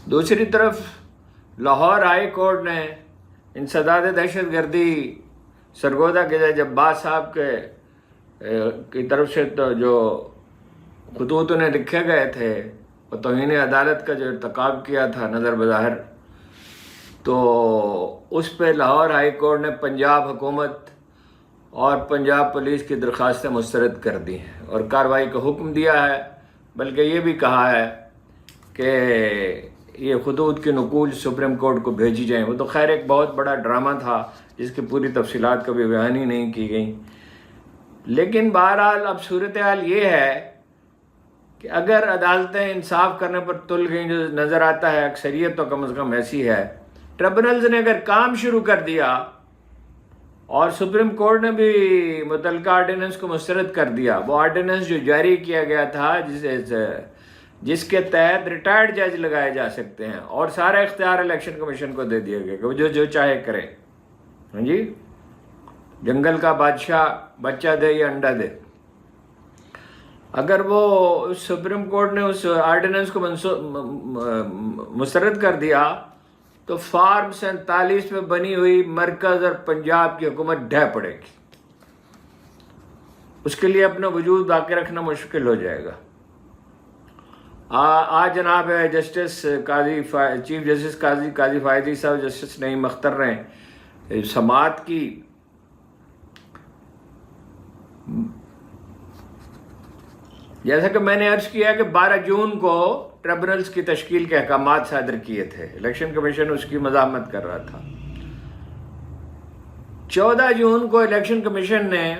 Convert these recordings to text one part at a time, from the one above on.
دوسری طرف Lahore high court نے انسداد دہشت گردی سرگودا کے جباس صاحب کی طرف سے تو جو خطوط انہیں لکھے گئے تھے اور توہین عدالت کا جو ارتکاب کیا تھا نظر بظاہر، تو اس پہ لاہور ہائی کورٹ نے پنجاب حکومت اور پنجاب پولیس کی درخواستیں مسترد کر دی ہیں اور کارروائی کا حکم دیا ہے، بلکہ یہ بھی کہا ہے کہ یہ خطوط کی نقول سپریم کورٹ کو بھیجی جائیں۔ وہ تو خیر ایک بہت بڑا ڈرامہ تھا جس کی پوری تفصیلات کبھی بیان ہی نہیں کی گئیں، لیکن بہرحال اب صورتحال یہ ہے کہ اگر عدالتیں انصاف کرنے پر تل گئیں، جو نظر آتا ہے اکثریت تو کم از کم ایسی ہے، ٹریبونلز نے اگر کام شروع کر دیا اور سپریم کورٹ نے بھی متعلقہ آرڈیننس کو مسترد کر دیا، وہ آرڈیننس جو جاری کیا گیا تھا جس کے تحت ریٹائرڈ جج لگائے جا سکتے ہیں اور سارا اختیار الیکشن کمیشن کو دے دیا گیا کہ وہ جو چاہے کرے، ہاں جی، جنگل کا بادشاہ بچہ دے یا انڈا دے، اگر وہ سپریم کورٹ نے اس آرڈیننس کو مسترد کر دیا تو فارم 47 میں بنی ہوئی مرکز اور پنجاب کی حکومت ڈھہ پڑے گی، اس کے لیے اپنا وجود باقی رکھنا مشکل ہو جائے گا۔ آج جناب جسٹس قاضی چیف جسٹس قاضی فائدی صاحب، جسٹس نعیم اختر نے سماعت کی، جیسا کہ میں نے عرض کیا کہ 12 جون کو ٹریبونلز کی تشکیل کے احکامات صادر کیے تھے، الیکشن کمیشن اس کی مزاحمت کر رہا تھا۔ 14 جون کو الیکشن کمیشن نے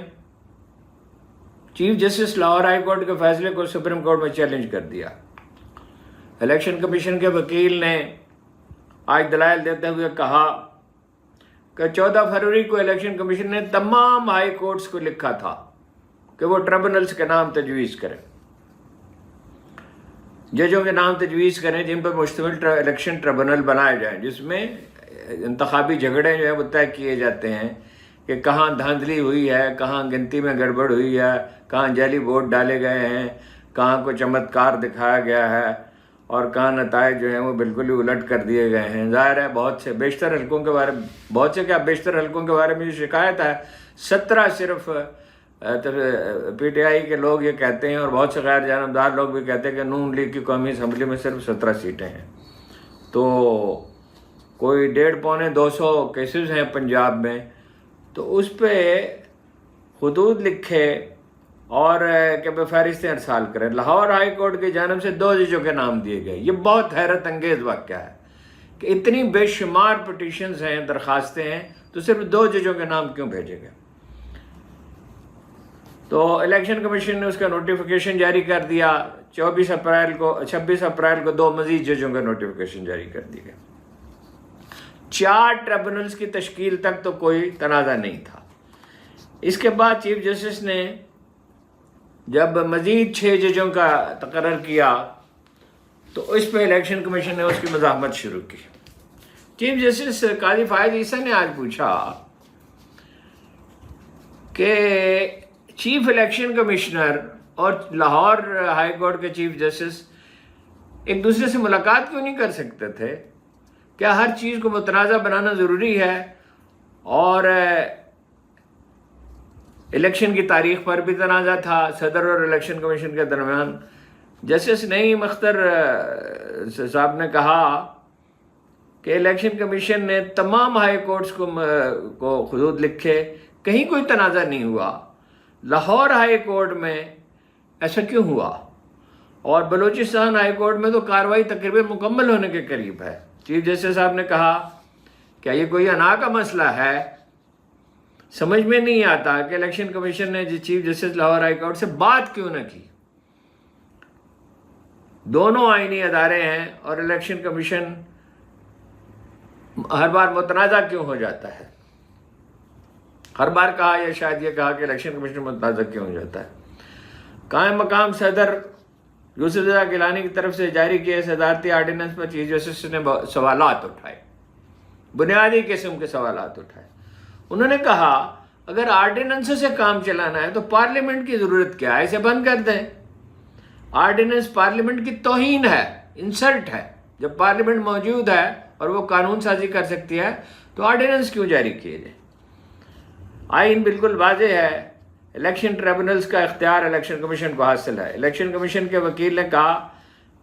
chief justice Lahore high court کے فیصلے کو سپریم کورٹ میں چیلنج کر دیا۔ الیکشن کمیشن کے وکیل نے آج دلائل دیتے ہوئے کہا کہ 14 فروری کو الیکشن کمیشن نے تمام ہائی کورٹس کو لکھا تھا کہ وہ ٹریبونلز کے نام تجویز کریں، ججوں کے نام تجویز کریں جن پر مشتمل الیکشن ٹریبونل بنائے جائیں، جس میں انتخابی جھگڑے جو ہے وہ طے کیے جاتے ہیں کہ کہاں دھاندلی ہوئی ہے، کہاں گنتی میں گڑبڑ ہوئی ہے، کہاں جعلی ووٹ ڈالے گئے ہیں، کہاں کوئی چمتکار دکھایا گیا ہے اور کہاں نتائج جو ہیں وہ بالکل ہی الٹ کر دیے گئے ہیں۔ ظاہر ہے بہت سے بیشتر حلقوں کے بارے میں جو شکایت ہے، 17 صرف پی ٹی آئی کے لوگ یہ کہتے ہیں اور بہت سے غیر جانبدار لوگ بھی کہتے ہیں کہ نون لیگ کی قومی اسمبلی میں صرف 17 سیٹیں ہیں، تو کوئی 150-200 کیسز ہیں پنجاب میں، تو اس پہ حدود لکھے اور کہ فہرستیں ارسال کریں۔ لاہور ہائی کورٹ کی جانب سے 2 ججوں کے نام دیے گئے۔ یہ بہت حیرت انگیز واقعہ ہے کہ اتنی بے شمار پٹیشنز ہیں، درخواستیں ہیں، تو صرف 2 ججوں کے نام کیوں بھیجے گئے؟ تو الیکشن کمیشن نے اس کا نوٹیفیکیشن جاری کر دیا۔ 26 اپریل کو 2 مزید ججوں کا نوٹیفیکیشن جاری کر دیا گیا۔ 4 ٹریبونلز کی تشکیل تک تو کوئی تنازع نہیں تھا۔ اس کے بعد چیف جسٹس نے جب مزید 6 ججوں کا تقرر کیا تو اس پہ الیکشن کمیشن نے اس کی مزاحمت شروع کی۔ چیف جسٹس قاضی فائد عیسیٰ نے آج پوچھا کہ چیف الیکشن کمشنر اور لاہور ہائی کورٹ کے چیف جسٹس ایک دوسرے سے ملاقات کیوں نہیں کر سکتے تھے؟ کیا ہر چیز کو متنازع بنانا ضروری ہے؟ اور الیکشن کی تاریخ پر بھی تنازع تھا صدر اور الیکشن کمیشن کے درمیان۔ جسٹس نعیم اختر صاحب نے کہا کہ الیکشن کمیشن نے تمام ہائی کورٹس کو خطوط لکھے، کہیں کوئی تنازع نہیں ہوا، لاہور ہائی کورٹ میں ایسا کیوں ہوا؟ اور بلوچستان ہائی کورٹ میں تو کارروائی تقریباً مکمل ہونے کے قریب ہے۔ چیف جسٹس صاحب نے کہا کیا یہ کوئی انا کا مسئلہ ہے؟ سمجھ میں نہیں آتا کہ الیکشن کمیشن نے chief justice Lahore high court سے بات کیوں نہ کی۔ دونوں آئینی ادارے ہیں اور الیکشن کمیشن ہر بار متنازع کیوں ہو جاتا ہے؟ ہر بار کہا یا شاید یہ کہا کہ الیکشن کمیشن متنازع کیوں ہو جاتا ہے؟ قائم مقام صدر یوسف رضا گیلانی کی طرف سے جاری کیے صدارتی آرڈیننس پر چیف جسٹس نے سوالات اٹھائے، بنیادی قسم کے سوالات اٹھائے۔ انہوں نے کہا اگر آرڈیننس سے کام چلانا ہے تو پارلیمنٹ کی ضرورت کیا ہے؟ اسے بند کر دیں۔ آرڈیننس پارلیمنٹ کی توہین ہے، انسلٹ ہے، جب پارلیمنٹ موجود ہے اور وہ قانون سازی کر سکتی ہے تو آرڈیننس کیوں جاری کیے جائیں؟ آئین بالکل واضح ہے، الیکشن ٹریبونلز کا اختیار الیکشن کمیشن کو حاصل ہے۔ الیکشن کمیشن کے وکیل نے کہا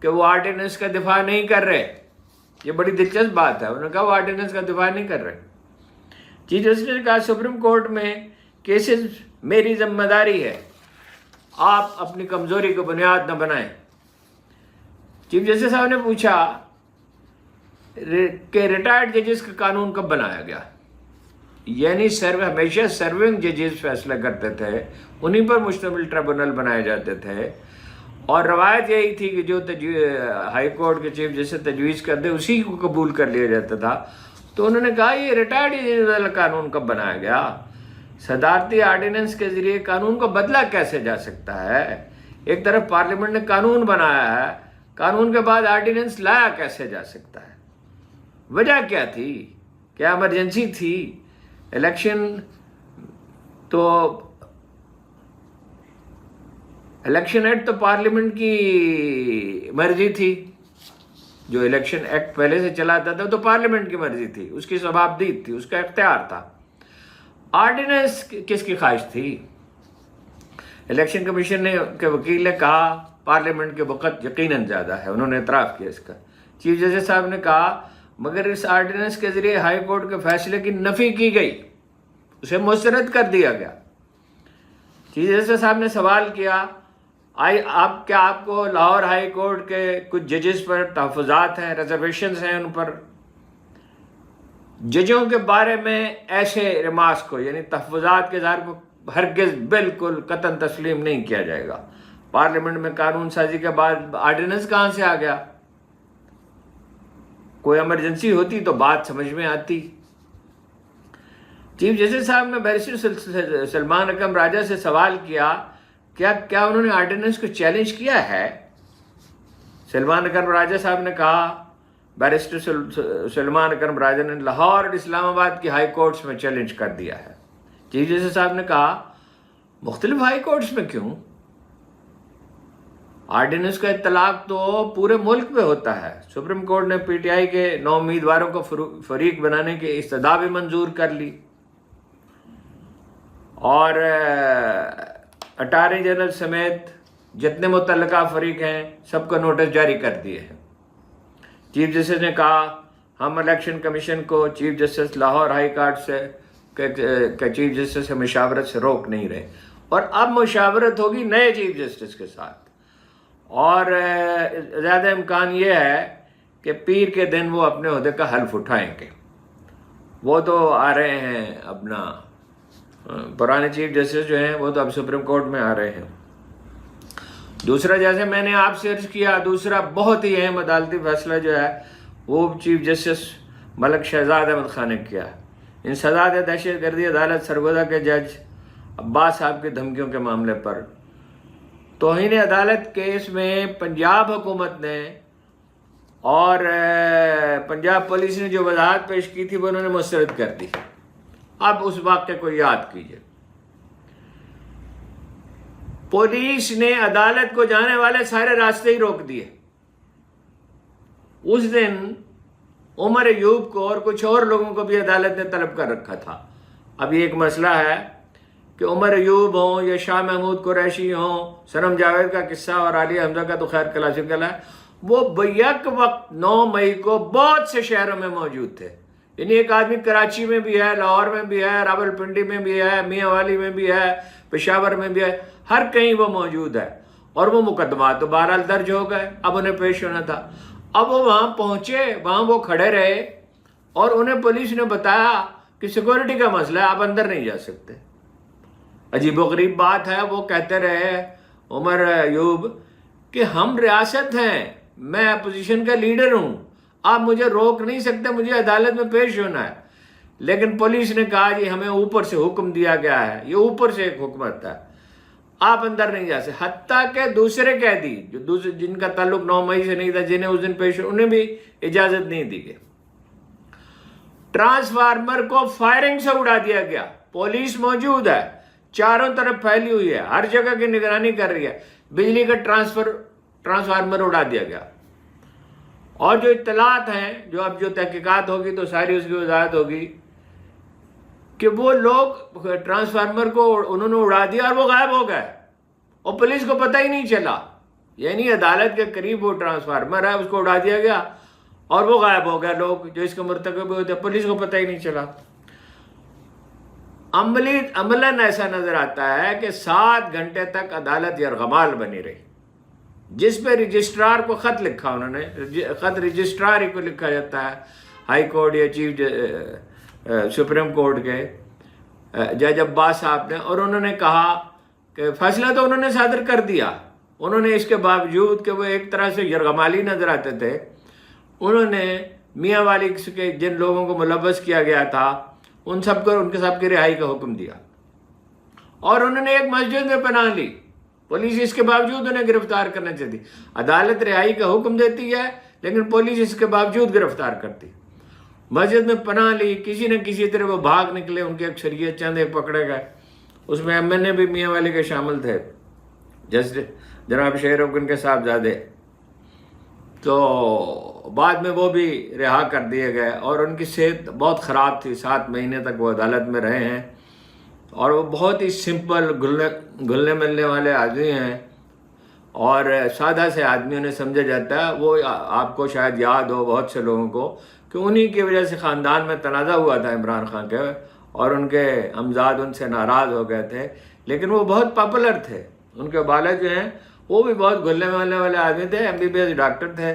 کہ وہ آرڈیننس کا دفاع نہیں کر رہے، یہ بڑی دلچسپ بات ہے، انہوں نے کہا وہ آرڈیننس کا دفاع نہیں کر رہے۔ چیف جسٹس نے کہا سپریم کورٹ میں کیسز میری ذمہ داری ہے، آپ اپنی کمزوری کو بنیاد نہ بنائیں۔ چیف جسٹس صاحب نے پوچھا کہ ریٹائرڈ ججز کا قانون کب بنایا گیا؟ یعنی ہمیشہ سرونگ ججز فیصلہ کرتے تھے، انہی پر مشتمل ٹریبونل بنائے جاتے تھے، اور روایت یہی تھی کہ جو ہائی کورٹ کے چیف جسٹس تجویز کر دے اسی کو قبول کر لیا جاتا تھا۔ تو انہوں نے کہا یہ ریٹائرڈ ججز والا قانون کب بنایا گیا؟ صدارتی آرڈیننس کے ذریعے قانون کو بدلا کیسے جا سکتا ہے؟ ایک طرف پارلیمنٹ نے قانون بنایا ہے، قانون کے بعد آرڈیننس لایا کیسے جا سکتا ہے؟ وجہ کیا تھی؟ کیا ایمرجنسی تھی؟ الیکشن ایکٹ تو پارلیمنٹ کی مرضی تھی، جو الیکشن ایکٹ پہلے سے چلاتا تھا تو پارلیمنٹ کی مرضی تھی، اس کی ضوابطیت تھی، اس کا اختیار تھا۔ آرڈیننس کس کی خواہش تھی؟ الیکشن کمیشن کے وکیل نے کہا پارلیمنٹ کے وقت یقیناً زیادہ ہے، انہوں نے اعتراف کیا اس کا۔ چیف جسٹس صاحب نے کہا مگر اس آرڈیننس کے ذریعے ہائی کورٹ کے فیصلے کی نفی کی گئی، اسے مسترد کر دیا گیا۔ چیف جسٹس صاحب نے سوال کیا آپ کو لاہور ہائی کورٹ کے کچھ ججز پر تحفظات ہیں، ریزرویشنز ہیں ان پر؟ ججوں کے بارے میں ایسے ریمارکس کو یعنی تحفظات کے اظہار کو ہرگز بالکل قطعاً تسلیم نہیں کیا جائے گا۔ پارلیمنٹ میں قانون سازی کے بعد آرڈیننس کہاں سے آ گیا؟ کوئی ایمرجنسی ہوتی تو بات سمجھ میں آتی۔ چیف جسٹس صاحب نے بیرسٹر سلمان اکرم راجہ سے سوال کیا کیا انہوں نے آرڈیننس کو چیلنج کیا ہے؟ سلمان اکرم راجہ صاحب نے کہا بیرسٹر سلمان اکرم راجہ نے لاہور اور اسلام آباد کی ہائی کورٹس میں چیلنج کر دیا ہے۔ چیف جسٹس صاحب نے کہا مختلف ہائی کورٹس میں کیوں؟ آرڈیننس کا اطلاق تو پورے ملک میں ہوتا ہے۔ سپریم کورٹ نے پی ٹی آئی کے 9 امیدواروں کو فریق بنانے کی استدعا بھی منظور کر لی، اور اٹارنی جنرل سمیت جتنے متعلقہ فریق ہیں سب کو نوٹس جاری کر دیے ہیں۔ چیف جسٹس نے کہا ہم الیکشن کمیشن کو chief justice Lahore high court سے چیف جسٹس سے مشاورت سے روک نہیں رہے، اور اب مشاورت ہوگی نئے چیف جسٹس کے ساتھ، اور زیادہ امکان یہ ہے کہ پیر کے دن وہ اپنے عہدے کا حلف اٹھائیں گے۔ وہ تو آ رہے ہیں، اپنا پرانے چیف جسٹس جو ہیں وہ تو اب سپریم کورٹ میں آ رہے ہیں۔ دوسرا، جیسے میں نے آپ سے عرض کیا، دوسرا بہت ہی اہم عدالتی فیصلہ جو ہے وہ چیف جسٹس ملک شہزاد احمد خان نے کیا۔ انسداد دہشت گردی عدالت سرگودا کے جج عباس صاحب کی دھمکیوں کے معاملے پر توہین عدالت کیس میں پنجاب حکومت نے اور پنجاب پولیس نے جو وضاحت پیش کی تھی وہ انہوں نے مسترد کر دی۔ اب اس واقعے کو یاد کیجئے، پولیس نے عدالت کو جانے والے سارے راستے ہی روک دیے۔ اس دن عمر ایوب کو اور کچھ اور لوگوں کو بھی عدالت نے طلب کر رکھا تھا۔ اب یہ ایک مسئلہ ہے کہ عمر ایوب ہوں یا شاہ محمود قریشی ہوں، صنم جاوید کا قصہ اور عالیہ حمزہ کا تو خیر کلاسیکل ہے، وہ بیک وقت 9 مئی کو بہت سے شہروں میں موجود تھے۔ یعنی ایک آدمی کراچی میں بھی ہے، لاہور میں بھی ہے، راول پنڈی میں بھی ہے، میاں والی میں بھی ہے، پشاور میں بھی ہے، ہر کہیں وہ موجود ہے، اور وہ مقدمات تو بہرحال درج ہو گئے، اب انہیں پیش ہونا تھا۔ اب وہ وہاں پہنچے، وہاں وہ کھڑے رہے، اور انہیں پولیس نے بتایا کہ سیکورٹی کا مسئلہ ہے، آپ اندر نہیں جا سکتے۔ عجیب و غریب بات ہے، وہ کہتے رہے عمر ایوب کہ ہم ریاست ہیں، میں اپوزیشن کا لیڈر ہوں، آپ مجھے روک نہیں سکتے، مجھے عدالت میں پیش ہونا ہے۔ لیکن پولیس نے کہا جی ہمیں اوپر سے حکم دیا گیا ہے، یہ اوپر سے ایک حکمت ہے، آپ اندر نہیں جا سکتے۔ حتیٰ کہ دوسرے قیدی جو جن کا تعلق 9 مئی سے نہیں تھا، جنہیں اس دن پیش انہیں بھی اجازت نہیں دی گئی۔ ٹرانسفارمر کو فائرنگ سے اڑا دیا گیا، پولیس موجود ہے، چاروں طرف پھیلی ہوئی ہے، ہر جگہ کی نگرانی کر رہی ہے، بجلی کا ٹرانسفارمر اڑا دیا گیا۔ اور جو اطلاعات ہیں، جو اب جو تحقیقات ہوگی تو ساری اس کی وضاحت ہوگی کہ وہ لوگ ٹرانسفارمر کو انہوں نے اڑا دیا اور وہ غائب ہو گئے اور پولیس کو پتہ ہی نہیں چلا. یعنی عدالت کے قریب وہ ٹرانسفارمر ہے، اس کو اڑا دیا گیا اور وہ غائب ہو گئے لوگ جو اس کے مرتکب ہوئے تھے، پولیس کو پتہ ہی نہیں چلا. عملاً ایسا نظر آتا ہے کہ 7 گھنٹے تک عدالت یرغمال بنی رہی، جس پہ رجسٹرار کو خط لکھا انہوں نے. خط رجسٹرار ہی کو لکھا جاتا ہے، ہائی کورٹ یا چیف سپریم کورٹ کے جج عباس صاحب نے، اور انہوں نے کہا کہ فیصلہ تو انہوں نے صادر کر دیا. انہوں نے اس کے باوجود کہ وہ ایک طرح سے یرغمالی نظر آتے تھے، انہوں نے میاں والی کے جن لوگوں کو ملوث کیا گیا تھا ان کے سب کی رہائی کا حکم دیا، اور انہوں نے ایک مسجد میں پناہ لی. پولیس اس کے باوجود انہیں گرفتار کرنا چاہتی. عدالت رہائی کا حکم دیتی ہے لیکن پولیس اس کے باوجود گرفتار کرتی. مسجد میں پناہ لی، کسی نہ کسی طرح وہ بھاگ نکلے، ان کی اکثریت چند ایک پکڑے گئے. اس میں MNA بھی میاں والی کے شامل تھے، جناب شیر افغن کے صاحبزادے. تو بعد میں وہ بھی رہا کر دیے گئے، اور ان کی صحت بہت خراب تھی. 7 مہینے تک وہ عدالت میں رہے ہیں، اور وہ بہت ہی سمپل گھلنے ملنے والے آدمی ہیں، اور سادہ سے آدمی انہیں سمجھا جاتا ہے. وہ آپ کو شاید یاد ہو بہت سے لوگوں کو کہ انہی کی وجہ سے خاندان میں تنازع ہوا تھا عمران خان کے، اور ان کے امزاد ان سے ناراض ہو گئے تھے. لیکن وہ بہت پاپولر تھے. ان کے والد جو ہیں وہ بھی بہت گھلنے ملنے والے آدمی تھے، MBBS ڈاکٹر تھے،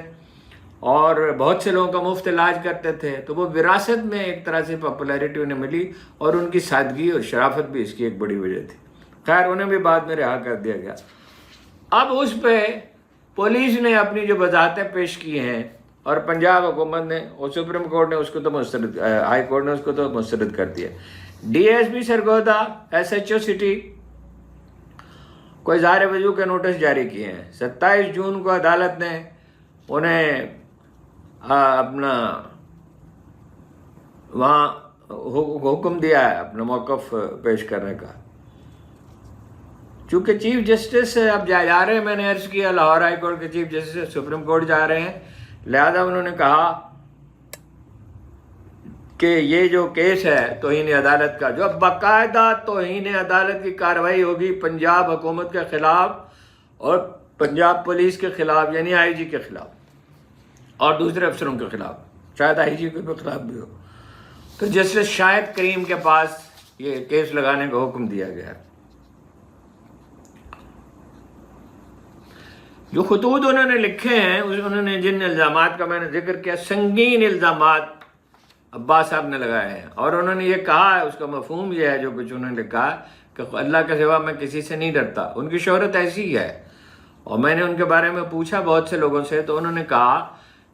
اور بہت سے لوگوں کا مفت علاج کرتے تھے. تو وہ وراثت میں ایک طرح سے پاپولیرٹی انہیں ملی، اور ان کی سادگی اور شرافت بھی اس کی ایک بڑی وجہ تھی. خیر انہیں بھی بعد میں رہا کر دیا گیا. اب اس پہ پولیس نے اپنی جو وضاحتیں پیش کی ہیں، اور پنجاب حکومت نے اور سپریم کورٹ نے اس کو تو مسترد، ہائی کورٹ نے اس کو تو مسترد کر دیا. DSP سرگودا، SHO سٹی کو اظہار وجوہ کے نوٹس جاری کیے ہیں. 27 جون کو عدالت نے انہیں اپنا وہاں حکم دیا ہے اپنا موقف پیش کرنے کا. چونکہ چیف جسٹس اب جا رہے ہیں، میں نے عرض کیا لاہور ہائی کورٹ کے چیف جسٹس سپریم کورٹ جا رہے ہیں، لہذا انہوں نے کہا کہ یہ جو کیس ہے توہین عدالت کا، جو اب باقاعدہ توہین عدالت کی کارروائی ہوگی پنجاب حکومت کے خلاف اور پنجاب پولیس کے خلاف، یعنی IG کے خلاف اور دوسرے افسروں کے خلاف، شاید IG کے خلاف بھی ہو. تو جسٹس شاہد کریم کے پاس یہ کیس لگانے کا حکم دیا گیا. جو خطوط انہوں نے لکھے ہیں، انہوں نے جن الزامات کا میں نے ذکر کیا، سنگین الزامات عباس صاحب نے لگائے ہیں، اور انہوں نے یہ کہا ہے، اس کا مفہوم یہ ہے جو کچھ انہوں نے لکھا کہ اللہ کے سوا میں کسی سے نہیں ڈرتا. ان کی شہرت ایسی ہے، اور میں نے ان کے بارے میں پوچھا بہت سے لوگوں سے، تو انہوں نے کہا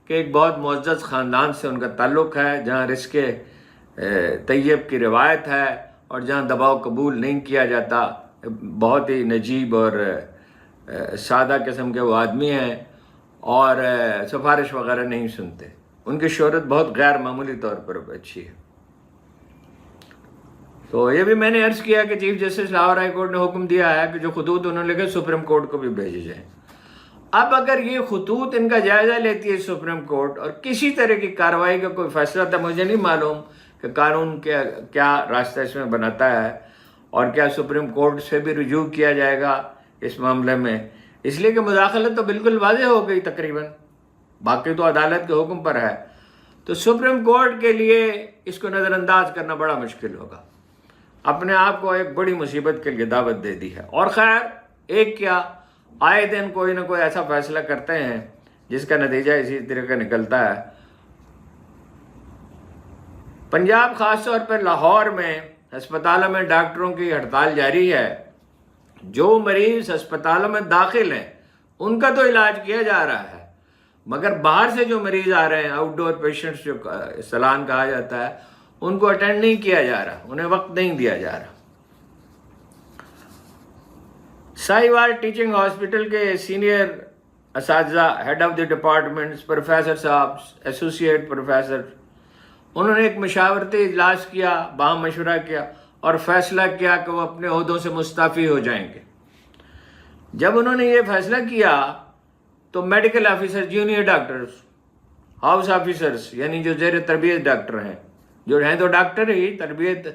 کہ ایک بہت معزز خاندان سے ان کا تعلق ہے، جہاں رزق طیب کی روایت ہے، اور جہاں دباؤ قبول نہیں کیا جاتا. بہت ہی نجیب اور سادہ قسم کے وہ آدمی ہیں، اور سفارش وغیرہ نہیں سنتے. ان کی شہرت بہت غیر معمولی طور پر اچھی ہے. تو یہ بھی میں نے عرض کیا کہ chief justice Lahore high court نے حکم دیا ہے کہ جو خطوط انہوں نے لکھے سپریم کورٹ کو بھی بھیجے جائیں. اب اگر یہ خطوط ان کا جائزہ لیتی ہے سپریم کورٹ اور کسی طرح کی کارروائی کا کوئی فیصلہ، تھا مجھے نہیں معلوم کہ قانون کیا راستہ اس میں بناتا ہے، اور کیا سپریم کورٹ سے بھی رجوع کیا جائے گا اس معاملے میں. اس لیے کہ مداخلت تو بالکل واضح ہو گئی تقریباً، باقی تو عدالت کے حکم پر ہے. تو سپریم کورٹ کے لیے اس کو نظر انداز کرنا بڑا مشکل ہوگا. اپنے آپ کو ایک بڑی مصیبت کے لیے دعوت دے دی ہے. اور خیر ایک کیا، آئے دن کوئی نہ کوئی ایسا فیصلہ کرتے ہیں جس کا نتیجہ اسی طرح کا نکلتا ہے. پنجاب خاص طور پر لاہور میں ہسپتالوں میں ڈاکٹروں کی ہڑتال جاری ہے. جو مریض ہسپتالوں میں داخل ہیں ان کا تو علاج کیا جا رہا ہے، مگر باہر سے جو مریض آ رہے ہیں، آؤٹ ڈور پیشنٹس جو سلان کہا جاتا ہے، ان کو اٹینڈ نہیں کیا جا رہا، انہیں وقت نہیں دیا جا رہا. ساہیوال ٹیچنگ ہاسپٹل کے سینئر اساتذہ، head of the departments, professor صاحب، ایسوسیٹ پروفیسر، انہوں نے ایک مشاورتی اجلاس کیا، باہم مشورہ کیا اور فیصلہ کیا کہ وہ اپنے عہدوں سے مستعفی ہو جائیں گے. جب انہوں نے یہ فیصلہ کیا تو medical officer, junior doctors house officers یعنی جو زیر تربیت ڈاکٹر ہیں، جو ہیں تو ڈاکٹر ہی، تربیت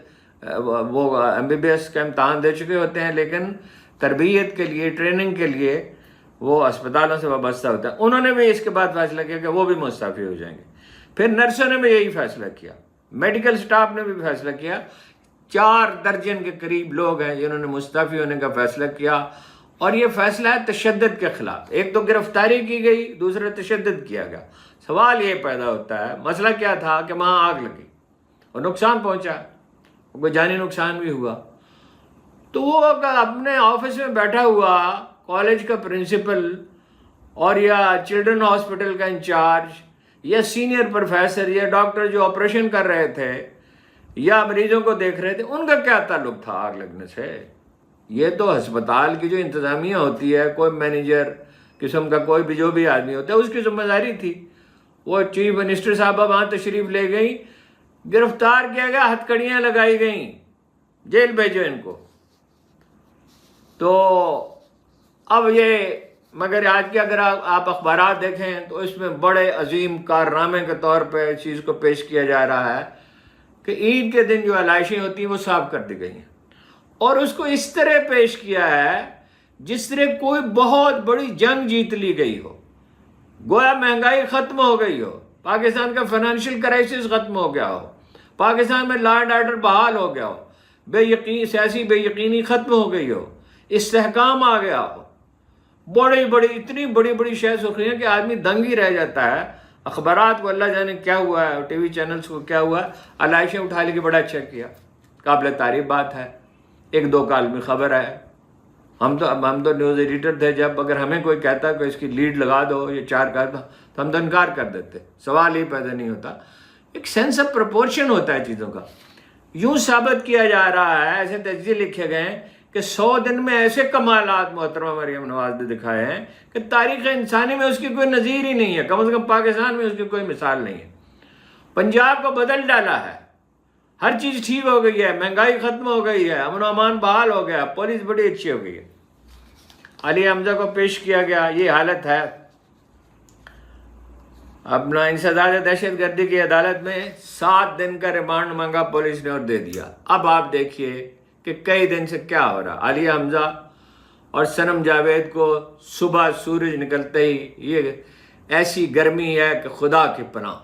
وہ MBBS کا امتحان دے چکے ہوتے ہیں، لیکن تربیت کے لیے، ٹریننگ کے لیے وہ اسپتالوں سے وابستہ ہوتا ہے، انہوں نے بھی اس کے بعد فیصلہ کیا کہ وہ بھی مستعفی ہو جائیں گے۔ پھر نرسوں نے بھی یہی فیصلہ کیا، میڈیکل سٹاف نے بھی فیصلہ کیا، 4 درجن کے قریب لوگ ہیں جنہوں نے مستعفی ہونے کا فیصلہ کیا، اور یہ فیصلہ ہے تشدد کے خلاف۔ ایک تو گرفتاری کی گئی، دوسرا تشدد کیا گیا۔ سوال یہ پیدا ہوتا ہے، مسئلہ کیا تھا کہ وہاں آگ لگی اور نقصان پہنچا، کوئی جانی نقصان بھی ہوا، تو وہ اپنے آفس میں بیٹھا ہوا کالج کا پرنسپل اور یا چلڈرن ہاسپٹل کا انچارج یا سینئر پروفیسر یا ڈاکٹر جو آپریشن کر رہے تھے یا مریضوں کو دیکھ رہے تھے، ان کا کیا تعلق تھا آگ لگنے سے؟ یہ تو ہسپتال کی جو انتظامیہ ہوتی ہے، کوئی مینیجر قسم کا کوئی بھی جو بھی آدمی ہوتا ہے، اس کی ذمہ داری تھی۔ وہ چیف منسٹر صاحبہ وہاں تشریف لے گئی، گرفتار کیا گیا، ہتھکڑیاں لگائی گئیں، جیل بھیجو ان کو۔ تو اب یہ مگر آج کے اگر آپ اخبارات دیکھیں تو اس میں بڑے عظیم کارنامے کے طور پہ اس چیز کو پیش کیا جا رہا ہے کہ عید کے دن جو علائشیں ہوتی ہیں وہ صاف کر دی گئی ہیں، اور اس کو اس طرح پیش کیا ہے جس طرح کوئی بہت بڑی جنگ جیت لی گئی ہو، گویا مہنگائی ختم ہو گئی ہو، پاکستان کا فائنینشیل کرائسس ختم ہو گیا ہو، پاکستان میں لا اینڈ آرڈر بحال ہو گیا ہو، سیاسی بے یقینی ختم ہو گئی ہو، استحکام آ گیا ہو، اتنی بڑی شے سخنیاں کہ آدمی دنگ ہی رہ جاتا ہے۔ اخبارات کو اللہ جانے کیا ہوا ہے، ٹی وی چینلز کو کیا ہوا ہے، علائشیں اٹھا لی کہ بڑا اچھا کیا، قابل تعریف بات ہے، 1-2 کالمی خبر ہے۔ ہم تو نیوز ایڈیٹر تھے، جب اگر ہمیں کوئی کہتا کہ اس کی لیڈ لگا دو، یہ 4 کر دو، تو ہم تو انکار کر دیتے، سوال ہی پیدا نہیں ہوتا۔ ایک سینس آف پروپورشن ہوتا ہے چیزوں کا۔ یوں ثابت کیا جا رہا ہے، ایسے تجزیے لکھے گئے ہیں کہ 100 دن میں ایسے کمالات محترمہ مریم نواز نے دکھائے ہیں کہ تاریخ انسانی میں اس کی کوئی نظیر ہی نہیں ہے، کم از کم پاکستان میں اس کی کوئی مثال نہیں ہے۔ پنجاب کو بدل ڈالا ہے، ہر چیز ٹھیک ہو گئی ہے، مہنگائی ختم ہو گئی ہے، امن و امان بحال ہو گیا، پولیس بڑی اچھی ہو گئی ہے۔ علی حمزہ کو پیش کیا گیا، یہ حالت ہے۔ اپنا انسداد دہشت گردی کی عدالت میں 7 دن کا ریمانڈ مانگا پولیس نے اور دے دیا۔ اب آپ دیکھیے کہ کئی دن سے کیا ہو رہا، علی حمزہ اور صنم جاوید کو صبح سورج نکلتے ہی یہ ایسی گرمی ہے کہ خدا کی پناہ،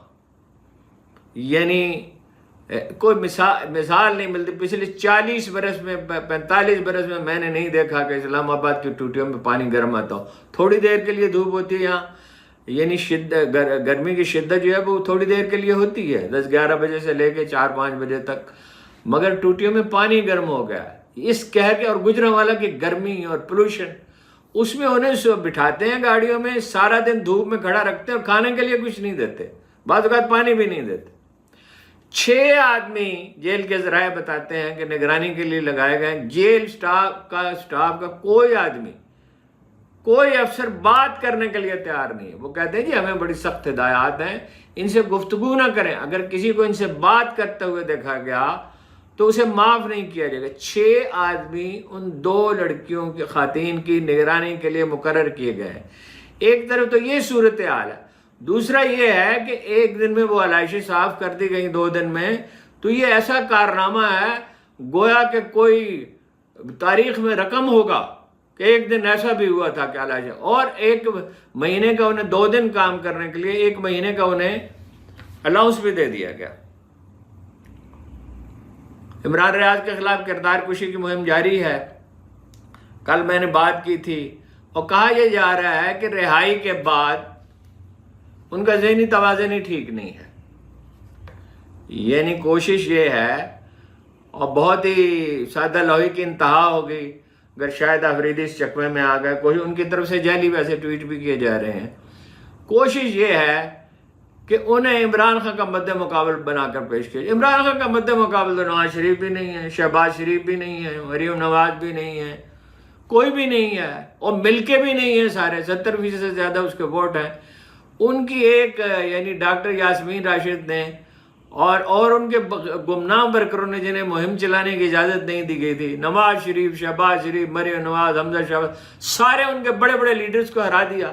یعنی کوئی مثال نہیں ملتی۔ پچھلے 40 برس میں 45 برس میں نے نہیں دیکھا کہ اسلام آباد کی ٹوٹیوں میں پانی گرم آتا ہو۔ تھوڑی دیر کے لیے دھوپ ہوتی ہے یہاں، یعنی گرمی کی شدت جو ہے وہ تھوڑی دیر کے لیے ہوتی ہے، 10-11 بجے سے لے کے 4-5 بجے تک، مگر ٹوٹیوں میں پانی گرم ہو گیا ہے۔ اس کہہ کے، اور گجرانوالہ کی گرمی اور پولوشن، اس میں انہیں بٹھاتے ہیں گاڑیوں میں، سارا دن دھوپ میں کھڑا رکھتے ہیں اور کھانے کے لیے کچھ نہیں دیتے، بعض اوقات پانی بھی نہیں دیتے۔ 6 آدمی جیل کے ذرائع بتاتے ہیں کہ نگرانی کے لیے لگائے گئے ہیں۔ جیل سٹاف کا کوئی آدمی، کوئی افسر بات کرنے کے لیے تیار نہیں ہے۔ وہ کہتے ہیں جی ہمیں بڑی سخت ہدایات ہیں، ان سے گفتگو نہ کریں، اگر کسی کو ان سے بات کرتے ہوئے دیکھا گیا تو اسے معاف نہیں کیا جائے گا۔ 6 آدمی ان 2 لڑکیوں کی، خواتین کی نگرانی کے لیے مقرر کیے گئے ہیں۔ ایک طرف تو یہ صورتحال ہے، دوسرا یہ ہے کہ ایک دن میں وہ علائشیں صاف کر دی گئی، 2 دن میں، تو یہ ایسا کارنامہ ہے گویا کہ کوئی تاریخ میں رقم ہوگا کہ ایک دن ایسا بھی ہوا تھا کہ علائشیں، اور 1 مہینے کا انہیں 2 دن کام کرنے کے لیے 1 مہینے کا انہیں الاؤنس بھی دے دیا گیا۔ عمران ریاض کے خلاف کردار کشی کی مہم جاری ہے۔ کل میں نے بات کی تھی اور کہا یہ جا رہا ہے کہ رہائی کے بعد ان کا ذہنی توازن ہی ٹھیک نہیں ہے، یعنی کوشش یہ ہے، اور بہت ہی سادہ لوہی کی انتہا ہوگی اگر شاید آفریدی اس چکمے میں آ گئے، کوئی ان کی طرف سے جعلی ویسے ٹویٹ بھی کیے جا رہے ہیں۔ کوشش یہ ہے کہ انہیں عمران خان کا مد مقابل بنا کر پیش کیا۔ عمران خان کا مد مقابل تو نواز شریف بھی نہیں ہے، شہباز شریف بھی نہیں ہے، مریم نواز بھی نہیں ہے، کوئی بھی نہیں ہے، اور مل کے بھی نہیں ہے، سارے 70% سے زیادہ اس کے ووٹ ہیں۔ ان کی ایک یعنی ڈاکٹر یاسمین راشد نے اور ان کے گمنام ورکروں نے جنہیں مہم چلانے کی اجازت نہیں دی گئی تھی، نواز شریف، شہباز شریف، مریم نواز، حمزہ شہباز، سارے ان کے بڑے بڑے لیڈرز کو ہرا دیا۔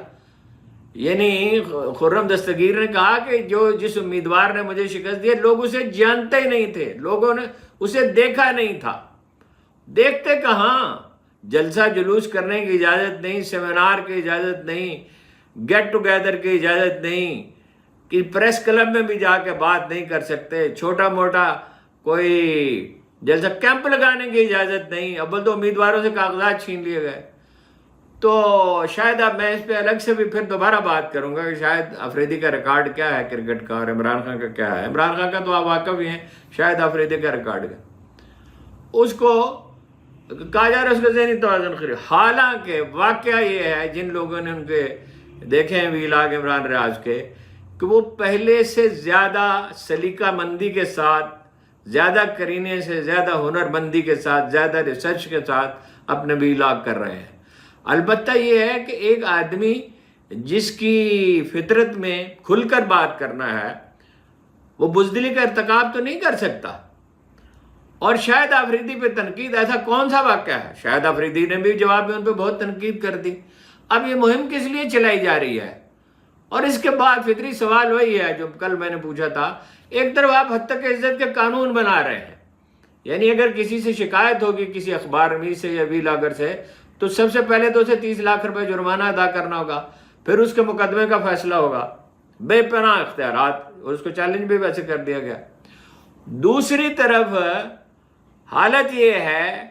یعنی خرم دستگیر نے کہا کہ جس امیدوار نے مجھے شکست دی لوگ اسے جانتے ہی نہیں تھے، لوگوں نے اسے دیکھا نہیں تھا۔ دیکھتے کہاں؟ جلسہ جلوس کرنے کی اجازت نہیں، سیمینار کی اجازت نہیں، گیٹ ٹوگیدر کی اجازت نہیں، کہ پریس کلب میں بھی جا کے بات نہیں کر سکتے، چھوٹا موٹا کوئی جلسہ کیمپ لگانے کی اجازت نہیں، اول تو امیدواروں سے کاغذات چھین لیے گئے۔ تو شاید اب میں اس پہ الگ سے بھی پھر دوبارہ بات کروں گا کہ شاید افریدی کا ریکارڈ کیا ہے کرکٹ کا اور عمران خان کا کیا ہے۔ عمران خان کا تو آپ واقف ہی ہیں، شاید افریدی کا ریکارڈ کا اس کو کہا جا رہا ہے اس کا ذہنی توازن خراب۔ حالانکہ واقعہ یہ ہے، جن لوگوں نے ان کے دیکھے ہیں ویلاگ عمران ریاض کے، کہ وہ پہلے سے زیادہ سلیقہ مندی کے ساتھ، زیادہ کرینے سے زیادہ ہنر مندی کے ساتھ، زیادہ ریسرچ کے ساتھ اپنے ویلاگ کر رہے ہیں۔ البتہ یہ ہے کہ ایک آدمی جس کی فطرت میں کھل کر بات کرنا ہے، وہ بزدلی کا ارتکاب تو نہیں کر سکتا۔ اور شاہد آفریدی پہ تنقید ایسا کون سا واقعہ ہے؟ شاہد آفریدی نے بھی جواب میں ان پہ بہت تنقید کر دی۔ اب یہ مہم کس لیے چلائی جا رہی ہے؟ اور اس کے بعد فطری سوال وہی ہے جو کل میں نے پوچھا تھا، ایک طرف آپ حد تک عزت کے قانون بنا رہے ہیں، یعنی اگر کسی سے شکایت ہوگی کسی اخبار نویس سے یا ویلاگر سے، تو سب سے پہلے تو اسے 30 لاکھ روپے جرمانہ ادا کرنا ہوگا، پھر اس کے مقدمے کا فیصلہ ہوگا، بے پناہ اختیارات، اور اس کو چیلنج بھی ویسے کر دیا گیا۔ دوسری طرف حالت یہ ہے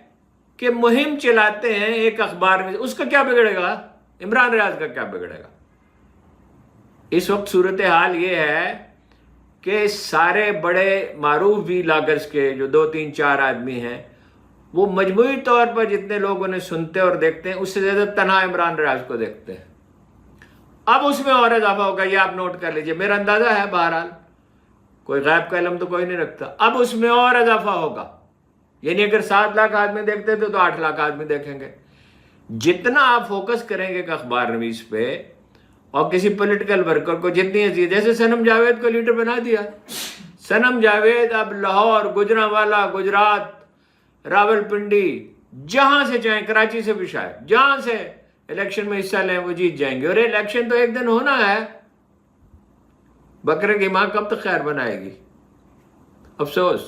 کہ مہم چلاتے ہیں ایک اخبار میں، اس کا کیا بگڑے گا؟ عمران ریاض کا کیا بگڑے گا؟ اس وقت صورتحال یہ ہے کہ سارے بڑے معروف ویلاگرز کے جو 2 3 4 آدمی ہیں، وہ مجموعی طور پر جتنے لوگ انہیں سنتے اور دیکھتے ہیں اس سے زیادہ تنہا عمران ریاض کو دیکھتے ہیں۔ اب اس میں اور اضافہ ہوگا، یہ آپ نوٹ کر لیجئے، میرا اندازہ ہے، بہرحال کوئی غیب کا علم تو کوئی نہیں رکھتا، اب اس میں اور اضافہ ہوگا، یعنی اگر 7 لاکھ آدمی دیکھتے تھے تو 8 لاکھ آدمی دیکھیں گے۔ جتنا آپ فوکس کریں گے کہ اخبار نویس پہ اور کسی پولیٹیکل ورکر کو جتنی عزیز، جیسے صنم جاوید کو لیڈر بنا دیا، صنم جاوید اب لاہور، گجرانوالا، گجرات، راول پنڈی، جہاں سے چاہیں، کراچی سے بھی شاید، جہاں سے الیکشن میں حصہ لیں وہ جیت جائیں گے۔ اور الیکشن تو ایک دن ہونا ہے، بکرے کی ماں کب تک خیر بنائے گی؟ افسوس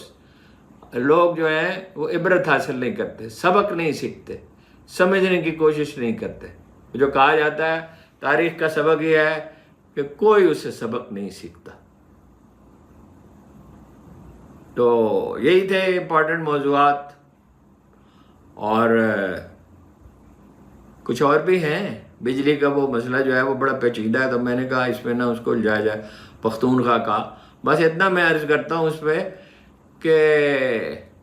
لوگ جو ہیں وہ عبرت حاصل نہیں کرتے، سبق نہیں سیکھتے، سمجھنے کی کوشش نہیں کرتے۔ جو کہا جاتا ہے تاریخ کا سبق یہ ہے کہ کوئی اس سے سبق نہیں سیکھتا۔ تو یہی تھے امپورٹنٹ موضوعات، اور کچھ اور بھی ہیں۔ بجلی کا وہ مسئلہ جو ہے وہ بڑا پیچیدہ ہے، تو میں نے کہا اس میں نہ اس کو الجھایا جائے، پختونخوا کا بس اتنا میں عرض کرتا ہوں اس پہ کہ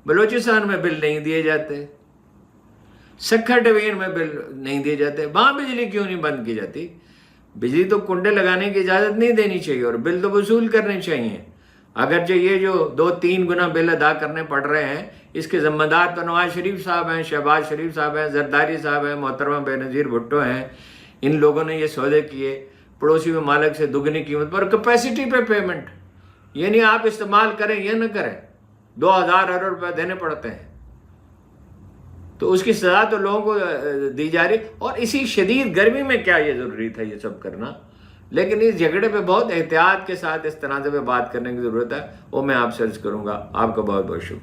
بلوچستان میں بل نہیں دیے جاتے، سکھر ڈویژن میں بل نہیں دیے جاتے، وہاں بجلی کیوں نہیں بند کی جاتی؟ بجلی تو کنڈے لگانے کی اجازت نہیں دینی چاہیے اور بل تو وصول کرنے چاہیے۔ اگرچہ یہ جو 2-3 گنا بل ادا کرنے پڑ رہے ہیں، اس کے ذمہ دار تو نواز شریف صاحب ہیں، شہباز شریف صاحب ہیں، زرداری صاحب ہیں، محترمہ بے نظیر بھٹو ہیں۔ ان لوگوں نے یہ سودے کیے پڑوسی ممالک سے دگنی قیمت پر، کیپیسٹی پہ پیمنٹ، یعنی آپ استعمال کریں یا نہ کریں، 2000 ارب روپے دینے پڑتے ہیں۔ تو اس کی سزا تو لوگوں کو دی جا رہی، اور اسی شدید گرمی میں کیا یہ ضروری تھا یہ سب کرنا؟ لیکن اس جھگڑے پہ بہت احتیاط کے ساتھ اس تنازع پہ بات کرنے کی ضرورت ہے، وہ میں آپ سے عرض کروں گا۔ آپ کا بہت بہت شکریہ۔